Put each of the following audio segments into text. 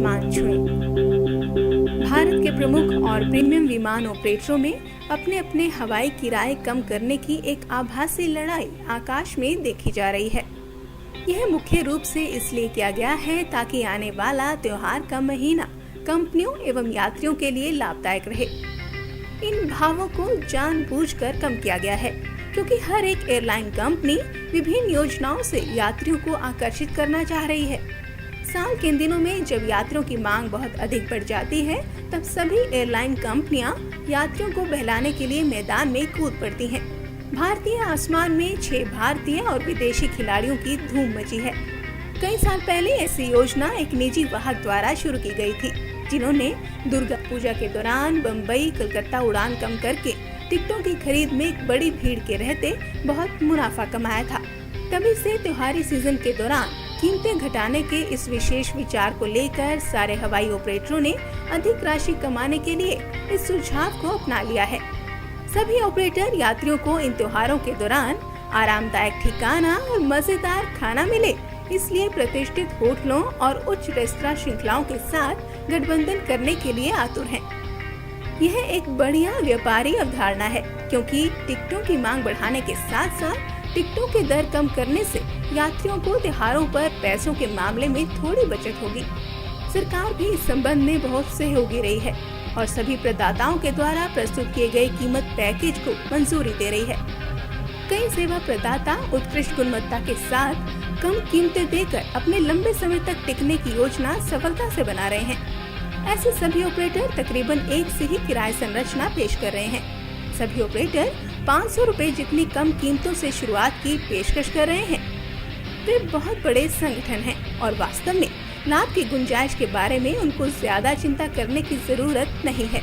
आसमान छुए। भारत के प्रमुख और प्रीमियम विमान ऑपरेटरों में अपने अपने हवाई किराए कम करने की एक आभासी लड़ाई आकाश में देखी जा रही है। यह मुख्य रूप से इसलिए किया गया है ताकि आने वाला त्योहार का महीना कंपनियों एवं यात्रियों के लिए लाभदायक रहे। इन भावों को जानबूझकर कम किया गया है क्योंकि हर एक एयरलाइन कंपनी विभिन्न योजनाओं से यात्रियों को आकर्षित करना चाह रही है। साल के इन दिनों में जब यात्रियों की मांग बहुत अधिक बढ़ जाती है, तब सभी एयरलाइन कंपनियां यात्रियों को बहलाने के लिए मैदान में कूद पड़ती हैं। भारतीय आसमान में 6 भारतीय और विदेशी खिलाड़ियों की धूम मची है। कई साल पहले ऐसी योजना एक निजी वाहक द्वारा शुरू की गई थी, जिन्होंने दुर्गा पूजा के दौरान बम्बई कलकत्ता उड़ान कम करके टिकटों की खरीद में एक बड़ी भीड़ के रहते बहुत मुनाफा कमाया था। तभी से त्योहारी सीजन के दौरान कीमतें घटाने के इस विशेष विचार को लेकर सारे हवाई ऑपरेटरों ने अधिक राशि कमाने के लिए इस सुझाव को अपना लिया है। सभी ऑपरेटर यात्रियों को इन त्योहारों के दौरान आरामदायक ठिकाना और मजेदार खाना मिले, इसलिए प्रतिष्ठित होटलों और उच्च रेस्तरां श्रृंखलाओं के साथ गठबंधन करने के लिए आतुर हैं। यह एक बढ़िया व्यापारी अवधारणा है क्योंकि टिकटों की मांग बढ़ाने के साथ साथ टिकटों के दर कम करने से यात्रियों को त्योहारों पर पैसों के मामले में थोड़ी बचत होगी। सरकार भी इस संबंध में बहुत सहयोगी रही है और सभी प्रदाताओं के द्वारा प्रस्तुत किए गए कीमत पैकेज को मंजूरी दे रही है। कई सेवा प्रदाता उत्कृष्ट गुणवत्ता के साथ कम कीमतें देकर अपने लंबे समय तक टिकने की योजना सफलता से बना रहे हैं। ऐसे सभी ऑपरेटर तकरीबन एक से ही किराए संरचना पेश कर रहे हैं। सभी ऑपरेटर 500 रुपए जितनी कम कीमतों से शुरुआत की पेशकश कर रहे हैं। वे बहुत बड़े संगठन हैं और वास्तव में लाभ की गुंजाइश के बारे में उनको ज्यादा चिंता करने की जरूरत नहीं है।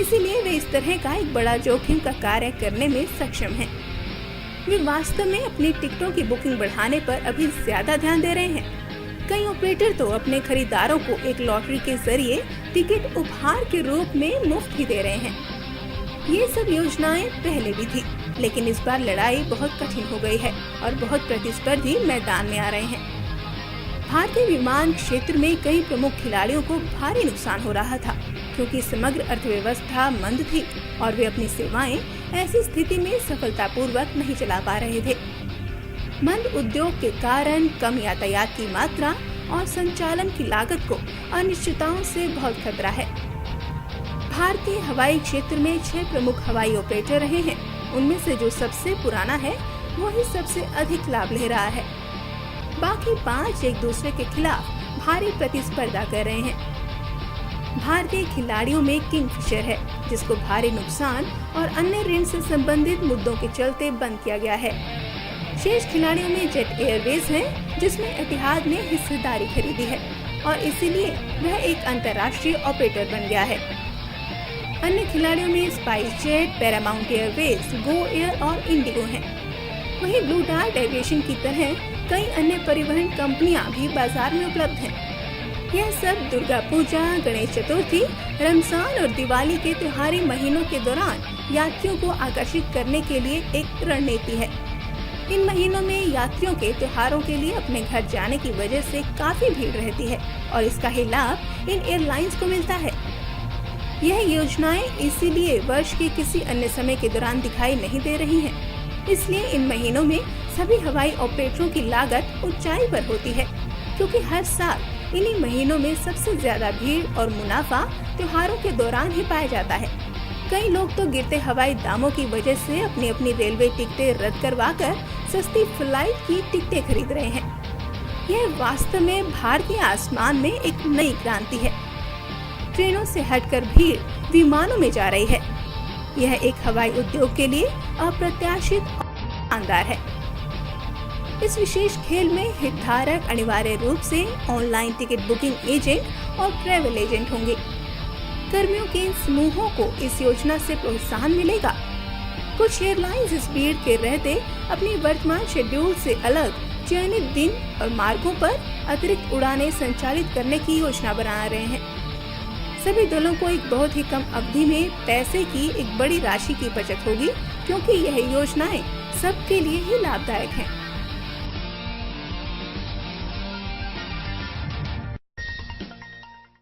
इसीलिए वे इस तरह का एक बड़ा जोखिम का कार्य करने में सक्षम हैं। वे वास्तव में अपनी टिकटों की बुकिंग बढ़ाने पर अभी ज्यादा ध्यान दे रहे हैं। कई ऑपरेटर तो अपने खरीदारों को एक लॉटरी के जरिए टिकट उपहार के रूप में मुफ्त ही दे रहे हैं। ये सब योजनाएं पहले भी थी, लेकिन इस बार लड़ाई बहुत कठिन हो गई है और बहुत प्रतिस्पर्धी मैदान में आ रहे हैं। भारतीय विमान क्षेत्र में कई प्रमुख खिलाड़ियों को भारी नुकसान हो रहा था क्योंकि समग्र अर्थव्यवस्था मंद थी और वे अपनी सेवाएं ऐसी स्थिति में सफलतापूर्वक नहीं चला पा रहे थे। मंद उद्योग के कारण कम यातायात की मात्रा और संचालन की लागत को अनिश्चितताओं से बहुत खतरा है। भारतीय हवाई क्षेत्र में 6 प्रमुख हवाई ऑपरेटर रहे हैं। उनमें से जो सबसे पुराना है वो ही सबसे अधिक लाभ ले रहा है। बाकी 5 एक दूसरे के खिलाफ भारी प्रतिस्पर्धा कर रहे हैं। भारतीय खिलाड़ियों में किंगफिशर है, जिसको भारी नुकसान और अन्य ऋण से संबंधित मुद्दों के चलते बंद किया गया है। शेष खिलाड़ियों में जेट एयरवेज है, जिसमें एतिहाद ने हिस्सेदारी खरीदी है और इसीलिए वह एक अंतर्राष्ट्रीय ऑपरेटर बन गया है। अन्य खिलाड़ियों में spice jet, Paramount Airways, Go Air और इंडिगो हैं। वहीं ब्लू डार्ट एविएशन की तरह कई अन्य परिवहन कंपनियां भी बाजार में उपलब्ध हैं। यह सब दुर्गा पूजा, गणेश चतुर्थी, रमजान और दिवाली के त्योहारी महीनों के दौरान यात्रियों को आकर्षित करने के लिए एक रणनीति है। इन महीनों में यात्रियों के त्योहारों के लिए अपने घर जाने की वजह से काफी भीड़ रहती है और इसका ही लाभ इन एयरलाइंस को मिलता है। यह योजनाएं इसीलिए वर्ष के किसी अन्य समय के दौरान दिखाई नहीं दे रही हैं। इसलिए इन महीनों में सभी हवाई ऑपरेटरों की लागत ऊंचाई पर होती है क्योंकि हर साल इन्हीं महीनों में सबसे ज्यादा भीड़ और मुनाफा त्योहारों के दौरान ही पाया जाता है। कई लोग तो गिरते हवाई दामों की वजह से अपनी अपनी रेलवे टिकटें रद्द करवाकर सस्ती फ्लाइट की टिकटें खरीद रहे हैं। यह वास्तव में भारतीय आसमान में एक नई क्रांति है। ट्रेनों से हटकर भीड़ विमानों में जा रही है। यह एक हवाई उद्योग के लिए अप्रत्याशित और शानदार है। इस विशेष खेल में हितधारक अनिवार्य रूप से ऑनलाइन टिकट बुकिंग एजेंट और ट्रैवल एजेंट होंगे। कर्मियों के समूहों को इस योजना से प्रोत्साहन मिलेगा। कुछ एयरलाइंस इस भीड़ के रहते अपनी वर्तमान शेड्यूल से अलग चयनित दिन और मार्गों पर अतिरिक्त उड़ानें संचालित करने की योजना बना रहे हैं। सभी दलों को एक बहुत ही कम अवधि में पैसे की एक बड़ी राशि की बचत होगी क्योंकि यह योजनाएं सबके लिए ही लाभदायक हैं।